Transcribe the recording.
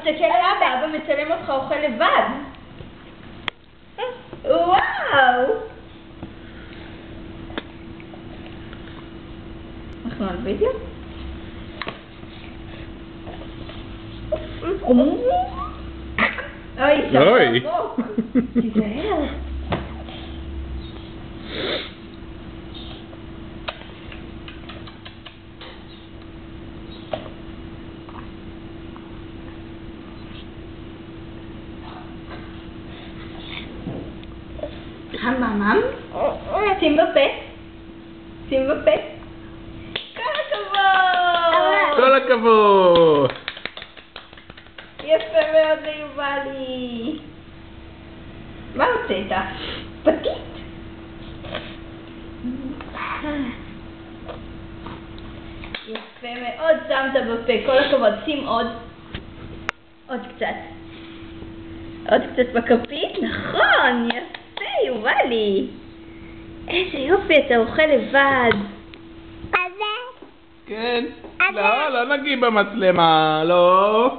תסתכל על אבא, אבא מצלם אותך אוכל לבד. וואו! אנחנו על וידאו? אוי, אוי. תיזהר. המאמם? שים בפה. שים בפה. כל הכבוד! כל הכבוד! יפה מאוד ליובלי. מה הוצאת? פתית? יפה מאוד שמת בפה, כל הכבוד. שים עוד. עוד קצת. עוד קצת בכפית? נכון, יפה יובלי. איזה יופי, אתה אוכל לבד. כן. לא, לא נגיע במצלמה, לא.